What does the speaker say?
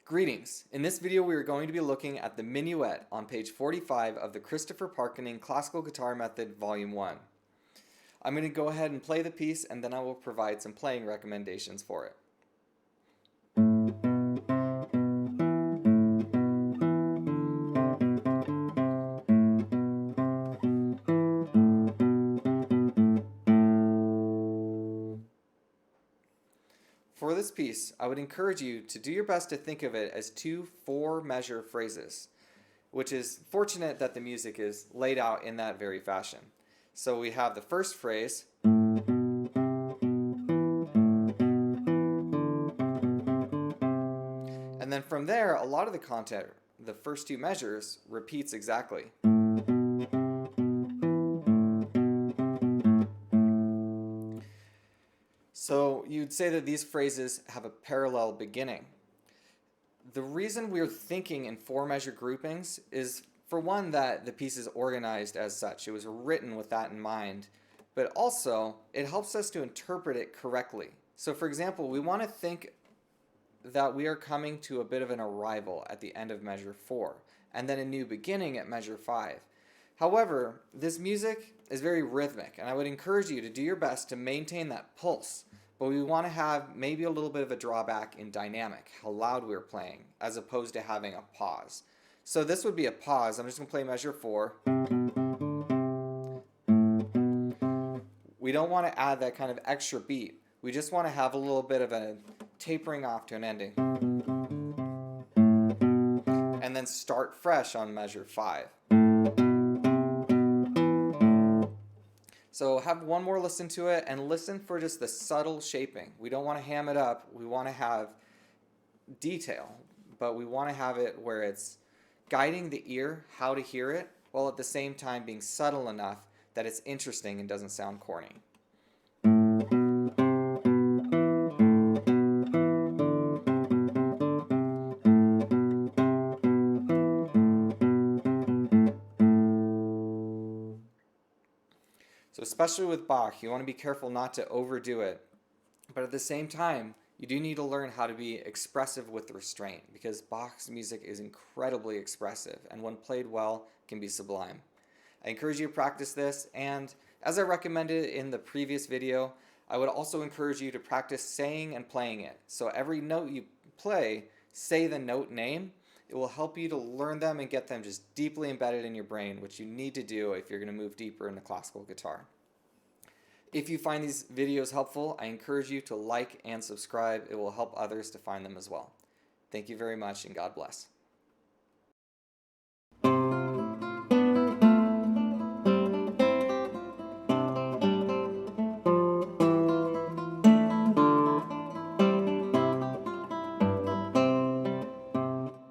Greetings! In this video we are going to be looking at the Minuet on page 45 of the Christopher Parkening Classical Guitar Method Volume 1. I'm going to go ahead and play the piece and then I will provide some playing recommendations for it. For this piece, I would encourage you to do your best to think of it as two 4-measure phrases, which is fortunate that the music is laid out in that very fashion. So we have the first phrase, and then from there, a lot of the content, the first 2 measures, repeats exactly. So you'd say that these phrases have a parallel beginning. The reason we're thinking in 4-measure groupings is, for one, that the piece is organized as such. It was written with that in mind, but also it helps us to interpret it correctly. So for example, we want to think that we are coming to a bit of an arrival at the end of measure 4, and then a new beginning at measure 5. However, this music is very rhythmic, and I would encourage you to do your best to maintain that pulse, but we want to have maybe a little bit of a drawback in dynamic, how loud we're playing, as opposed to having a pause. So this would be a pause. I'm just going to play measure 4. We don't want to add that kind of extra beat. We just want to have a little bit of a tapering off to an ending. And then start fresh on measure 5. So have one more listen to it and listen for just the subtle shaping. We don't want to ham it up. We want to have detail, but we want to have it where it's guiding the ear how to hear it, while at the same time being subtle enough that it's interesting and doesn't sound corny. So especially with Bach, you want to be careful not to overdo it, but at the same time, you do need to learn how to be expressive with restraint, because Bach's music is incredibly expressive and when played well can be sublime. I encourage you to practice this, and as I recommended in the previous video, I would also encourage you to practice saying and playing it. So every note you play, say the note name. It will help you to learn them and get them just deeply embedded in your brain, which you need to do if you're going to move deeper into classical guitar. If you find these videos helpful, I encourage you to like and subscribe. It will help others to find them as well. Thank you very much, and God bless.